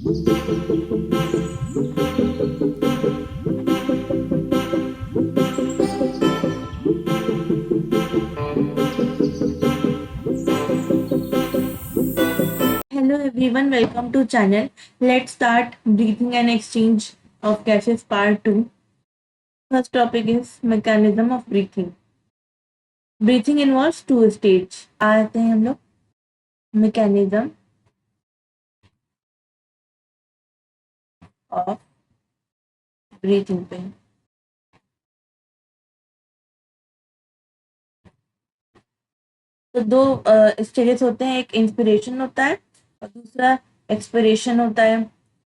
Hello everyone, welcome to channel. Let's start breathing and exchange of gases part 2. First topic is mechanism of breathing. Breathing involves two stage. आते हैं हम लोग mechanism of breathing पे. तो दो stages होते हैं, एक इंस्पिरेशन होता है और दूसरा एक्सपिरेशन होता है.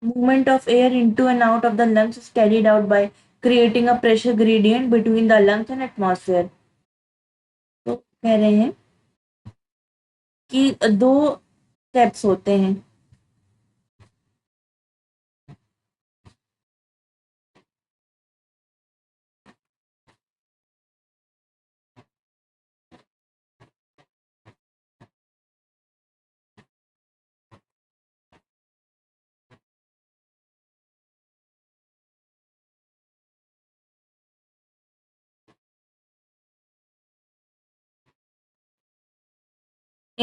Movement of air into and out of the lungs is carried out by creating a pressure gradient between the lungs and atmosphere. तो कह रहे हैं कि दो स्टेप्स होते हैं.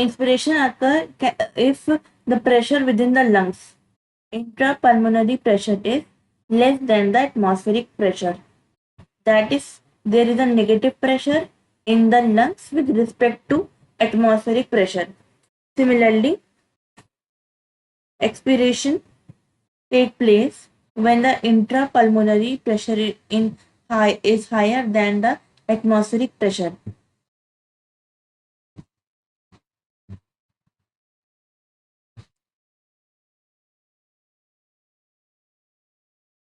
Inspiration आता है if the pressure within the lungs, intrapulmonary pressure is less than the atmospheric pressure. That is, there is a negative pressure in the lungs with respect to atmospheric pressure. Similarly, expiration take place when the intrapulmonary pressure is higher than the atmospheric pressure.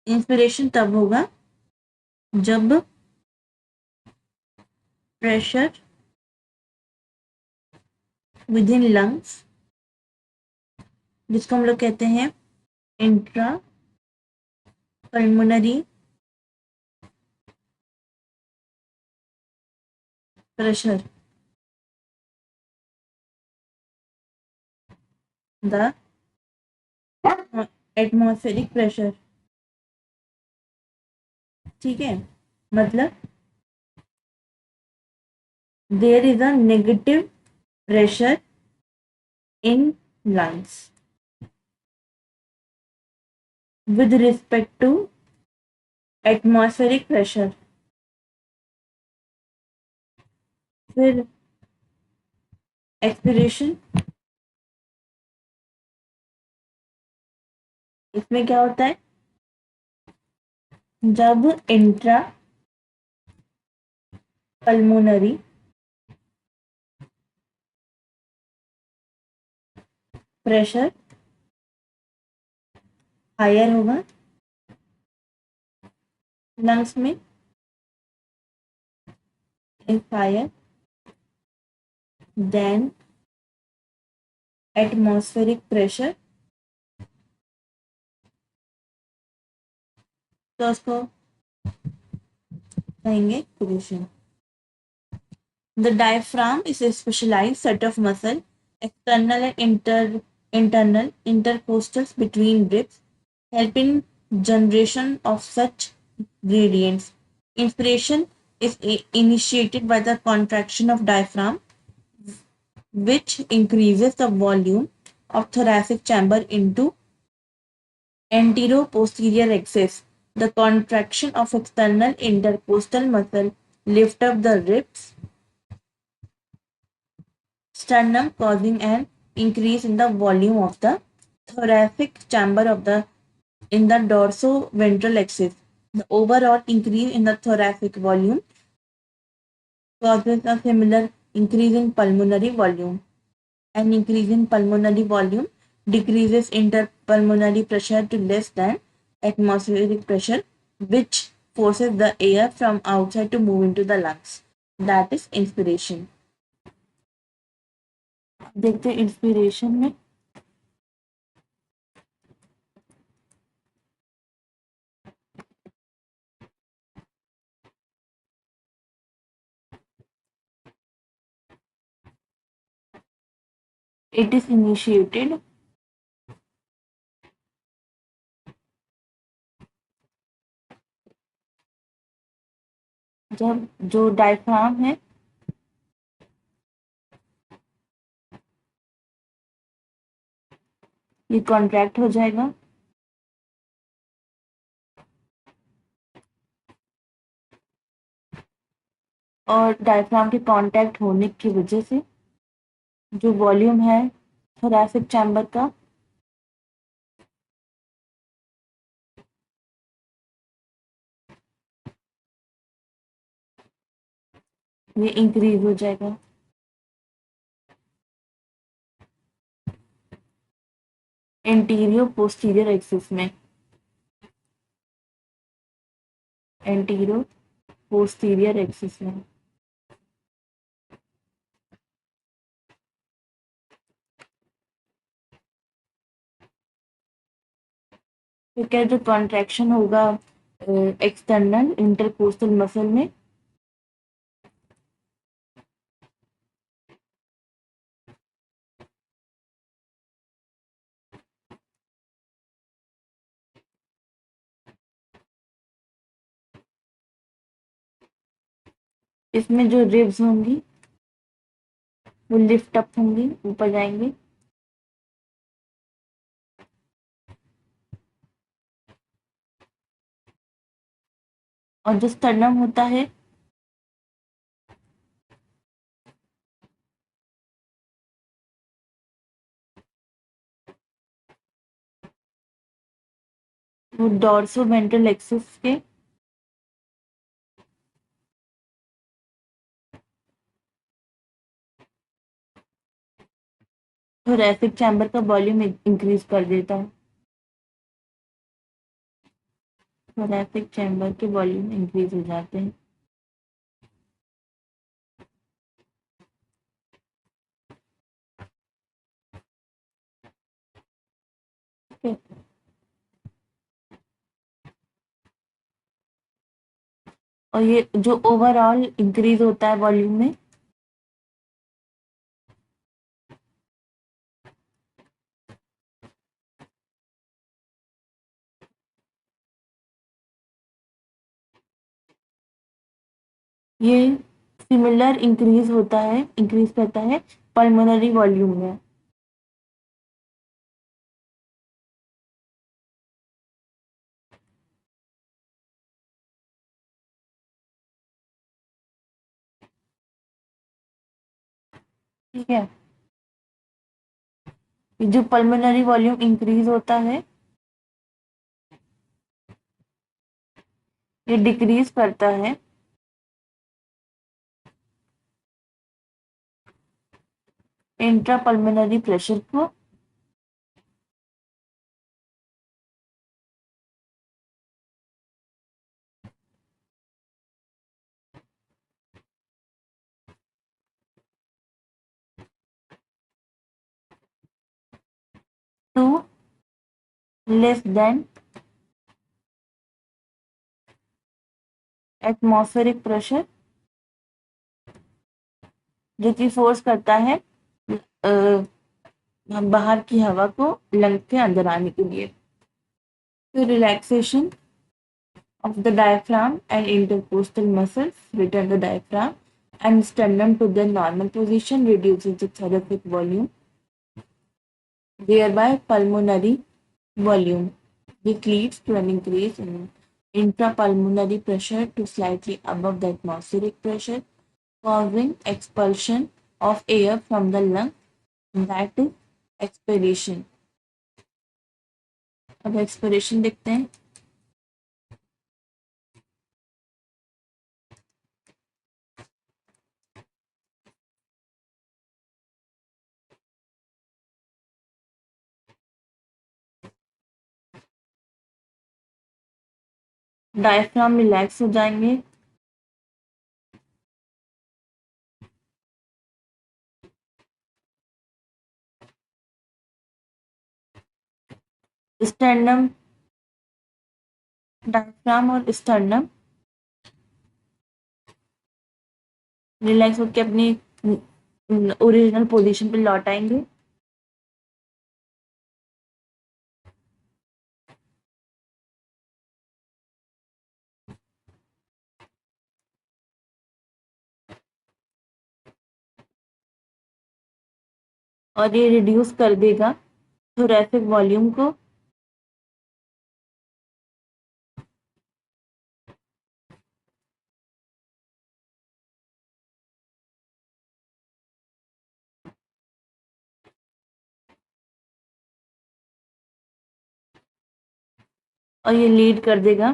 Inspiration तब होगा जब pressure with in lungs, जिसको हम लोग कहते हैं intra pulmonary pressure, the atmospheric pressure. ठीक है, मतलब there is a negative pressure in lungs with respect to atmospheric pressure. फिर एक्सपिरेशन, इसमें क्या होता है जब इंट्रा पल्मोनरी प्रेशर हायर होगा लंग्स में, is higher than atmospheric pressure. तो उसको कहेंगे expiration. The diaphragm is a specialized set of muscle, external and internal intercostals between ribs, helping generation of such gradients. Inspiration is initiated by the contraction of diaphragm, which increases the volume of thoracic chamber into antero-posterior axis. The contraction of external intercostal muscle lift up the ribs sternum, causing an increase in the volume of the thoracic chamber of the in the dorsoventral axis. The overall increase in the thoracic volume causes a similar increase in pulmonary volume. An increase in pulmonary volume decreases interpulmonary pressure to less than atmospheric pressure, which forces the air from outside to move into the lungs. That is inspiration. देखते हैं inspiration में. It is initiated जब जो diaphragm है ये contract हो जाएगा और डायफ्राम के कांटेक्ट होने की वजह से जो वॉल्यूम है थोरैसिक चैम्बर का ये इंक्रीज हो जाएगा। एंटीरियर पोस्टीरियर एक्सिस में, एंटीरियर पोस्टीरियर एक्सिस में। ठीक है, जो कॉन्ट्रैक्शन होगा एक्सटर्नल इंटरकोस्टल मसल में, इसमें जो रिब्स होंगी वो लिफ्ट अप होंगी, ऊपर जाएंगी। और जो स्टर्नम होता है वो डॉर्सो वेंट्रल एक्सिस के थोरैसिक चैम्बर का वॉल्यूम इंक्रीज कर देता है। थोरैसिक चैम्बर के वॉल्यूम इंक्रीज हो जाते हैं। ठीक है, और ये जो ओवरऑल इंक्रीज होता है वॉल्यूम में, ये सिमिलर इंक्रीज होता है, इंक्रीज करता है पल्मोनरी वॉल्यूम में। ठीक है, ये जो पल्मोनरी वॉल्यूम इंक्रीज होता है ये डिक्रीज करता है इंट्रा पल्मोनरी प्रेशर को, to less than atmospheric pressure, जो कि फोर्स करता है बाहर की हवा को लंग के अंदर आने के लिए। तो relaxation of the diaphragm and intercostal muscles return the diaphragm and sternum to their normal position, reduces the thoracic volume, thereby pulmonary volume, which leads to an increase in intrapulmonary pressure to slightly above the atmospheric pressure, causing expulsion of air from the lung, that is expiration. अब expiration देखते हैं। Diaphragm relax हो जाएंगे, sternum, diaphragm और sternum relax होकर अपनी original position पे लौट आएंगे। और ये रिड्यूस कर देगा थोरैसिक वॉल्यूम को, और ये लीड कर देगा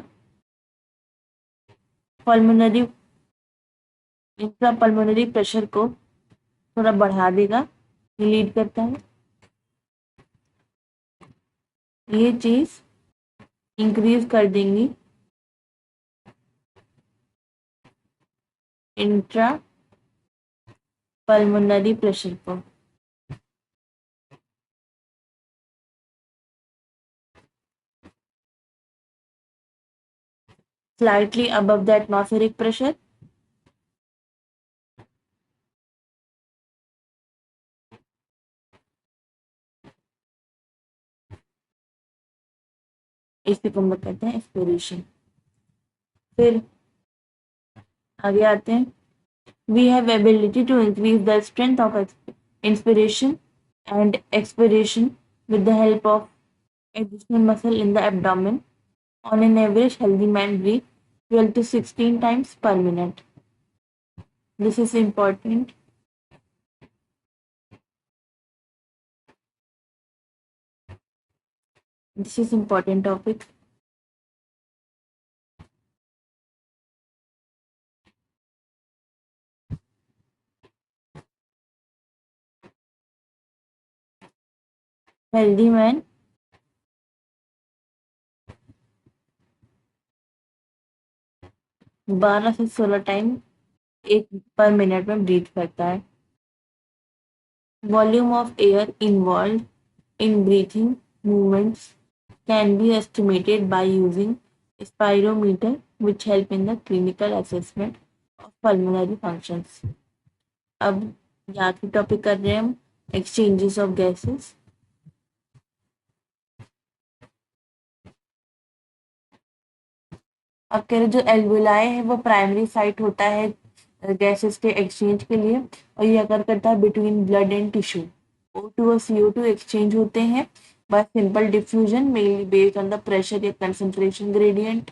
पल्मोनरी इंट्रा पल्मोनरी प्रेशर को थोड़ा बढ़ा देगा, ये लीड करता है। ये चीज इंक्रीज कर देंगी इंट्रा पल्मोनरी प्रेशर को। Slightly above the atmospheric pressure, इसको हम लोग कहते हैं एक्सपिरेशन। फिर आगे आते हैं, we have ability to increase the strength of inspiration and expiration with the help of additional muscle in the abdomen. On an average, healthy man breathe 12 to 16 times per minute. This is important. This is important topic. Healthy man 12 से 16 time एक पर minute में breathe करता है। Volume of air involved in breathing movements can be estimated by using spirometer, which help in the clinical assessment of pulmonary functions. अब यहाँ की topic कर रहे हैं हम एक्सचेंजेस ऑफ गैसेस। अब कह रहे जो एल्वुलाई है वो प्राइमरी साइट होता है गैसेस के एक्सचेंज के लिए, और ये अगर करता है between blood and tissue. O2 और CO2 एक्सचेंज होते हैं bye simple diffusion, mainly based on the pressure या कंसंट्रेशन ग्रेडियंट।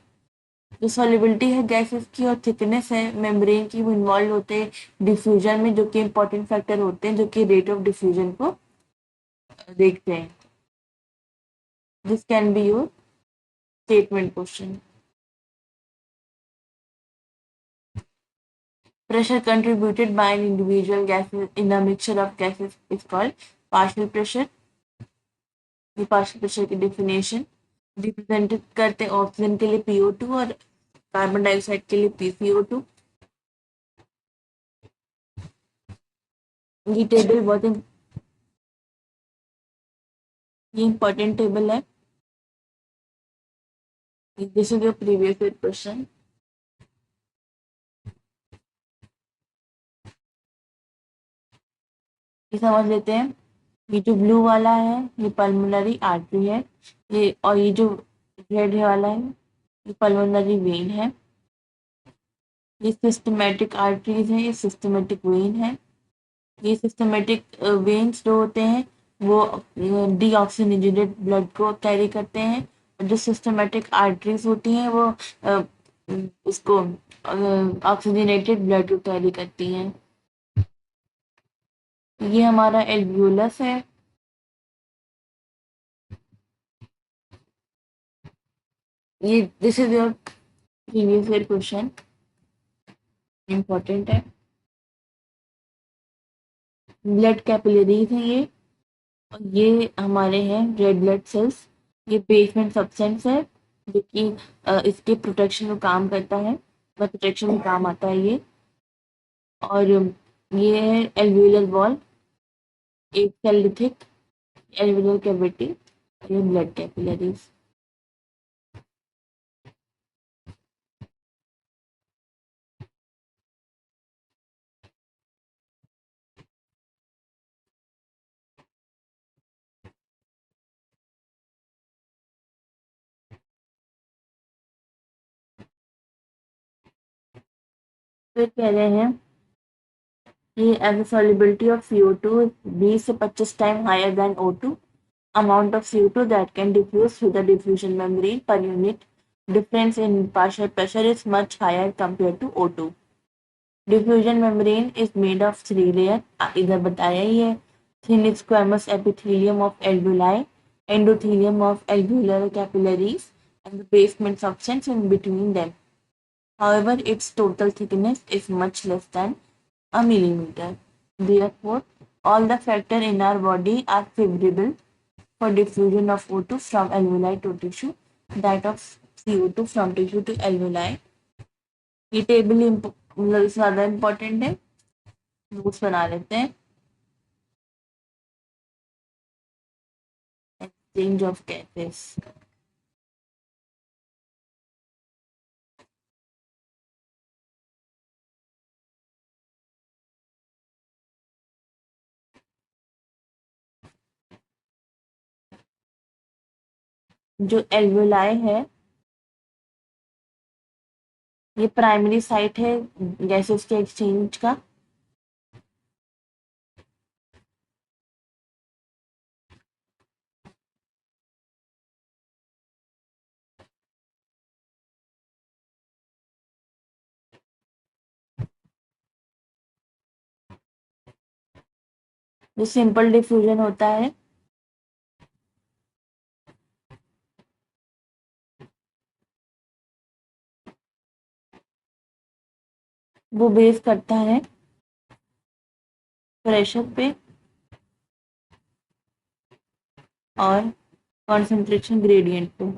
जो सॉल्युबिलिटी है गैसेस की और थिकनेस है मेम्ब्रेन की, वो इन्वॉल्व होते हैं डिफ्यूजन में, जो कि इंपॉर्टेंट फैक्टर होते हैं जो कि रेट ऑफ डिफ्यूजन को देखते हैं। This can be your statement question. Pressure contributed by an individual gases in a mixture of gases is called partial pressure. ये partial pressure की definition रिप्रेजेंटेड करते हैं ऑक्सीजन के लिए PO2 और कार्बन डाइऑक्साइड के लिए PCO2। ये टेबल बहुत ये इंपॉर्टेंट टेबल है। This is your previous question. ये समझ लेते हैं। ये जो ब्लू वाला है ये पल्मोनरी आर्टरी है, ये और ये जो रेड वाला है ये पल्मोनरी वेन है। ये सिस्टमेटिक आर्टरीज है, ये सिस्टमेटिक वेन है। ये सिस्टमेटिक वेन्स जो होते हैं वो डीऑक्सीजनेटेड ब्लड को कैरी करते हैं, और जो सिस्टमेटिक आर्टरीज होती हैं वो उसको ऑक्सीजनेटेड ब्लड को कैरी करती हैं। ये हमारा एल्वियोलस है। ये this is your previous year question, important है। ब्लड कैपिलरीज हैं ये, और ये हमारे हैं रेड ब्लड सेल्स। ये बेसमेंट सब्सटेंस है जो कि इसके प्रोटेक्शन में काम करता है, प्रोटेक्शन में काम आता है ये। और ये है एल्वियोलर वॉल, एक सेल थिक एल्वियोलर कैविटी, ये ब्लड कैपिलरीज। फिर कह रहे हैं ये as the solubility of CO2 is 20 से 25 time higher than O2, amount of CO2 that can diffuse through the diffusion membrane per unit difference in partial pressure is much higher compared to O2. Diffusion membrane is made of three layer, इधर बताया ही है, thin squamous epithelium of alveoli, endothelium of alveolar capillaries, and the basement substance in between them. However, its total thickness is much less than a millimeter. Therefore, all the factors in our body are favorable for diffusion of O2 from alveoli to tissue, that of CO2 from tissue to alveoli. ये table ज़्यादा important है, notes बना लेते हैं. Exchange of gases. जो alveoli है ये primary site है गैसेस के एक्सचेंज का. जो सिंपल डिफ्यूजन होता है वो बेस करता है प्रेशर पे और कॉन्सेंट्रेशन ग्रेडियंट पे.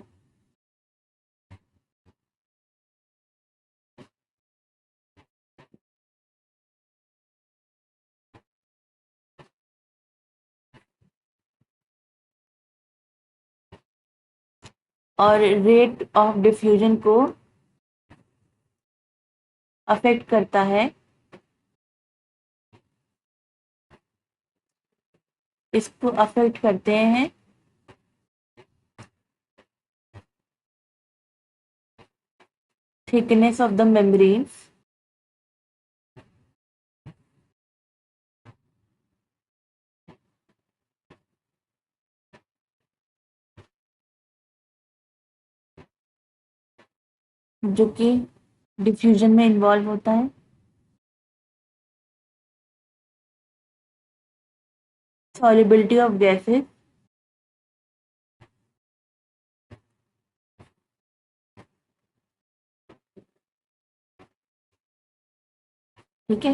और रेट ऑफ डिफ्यूजन को अफेक्ट करता है, इसको अफेक्ट करते हैं थिकनेस ऑफ द मेम्ब्रेन्स, जो कि डिफ्यूजन में इन्वॉल्व होता है. सॉल्युबिलिटी ऑफ गैसेस, ठीक है.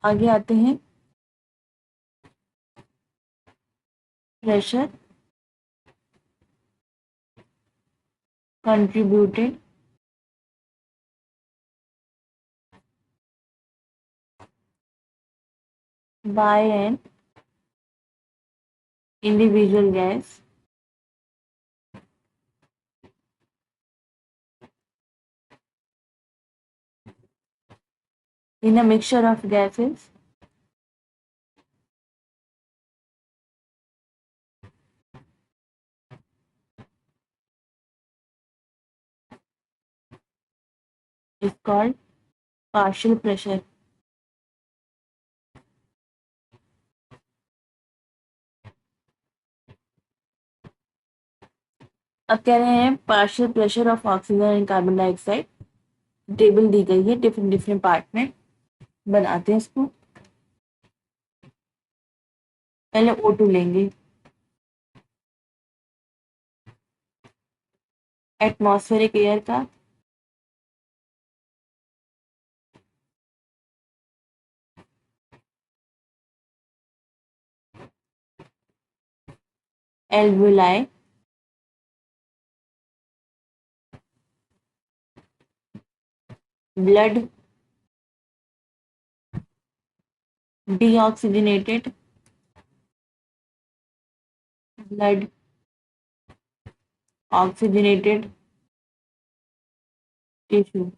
आगे आते हैं pressure contributed bye an individual gas in a mixture of gases is called partial pressure. अब कह रहे हैं partial pressure of oxygen and carbon dioxide. Table दी गई है डिफरेंट डिफरेंट पार्ट में, बनाते हैं इसको. पहले O2 लेंगे. एटमॉस्फेरिक एयर का alveoli, blood deoxygenated blood oxygenated tissue.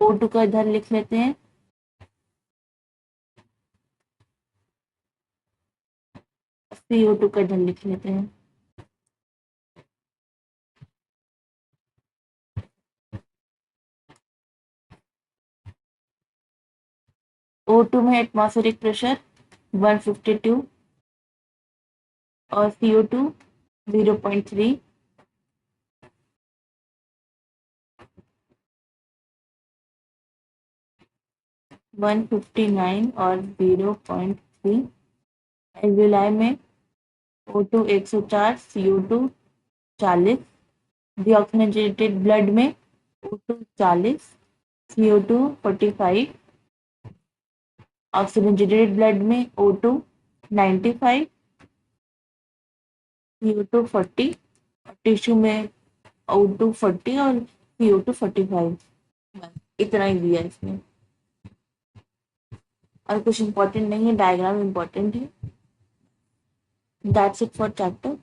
O2 का इधर लिख लेते हैं, CO2 का इधर लिख लेते हैं। O2 में एटमॉस्फेरिक प्रेशर 152 और CO2 0.3। 159 और 0.3। एल्विलाई में O2 104, CO2 40। डीऑक्सीजनेटेड ब्लड में O2 40, CO2 45। ऑक्सीजनेटेड ब्लड में O2 95, CO2 40। टिश्यू में O2 40 और CO2 45। बस इतना ही दिया इसमें, और कुछ इंपॉर्टेंट नहीं है, डायग्राम इंपॉर्टेंट है। That's it for chapter.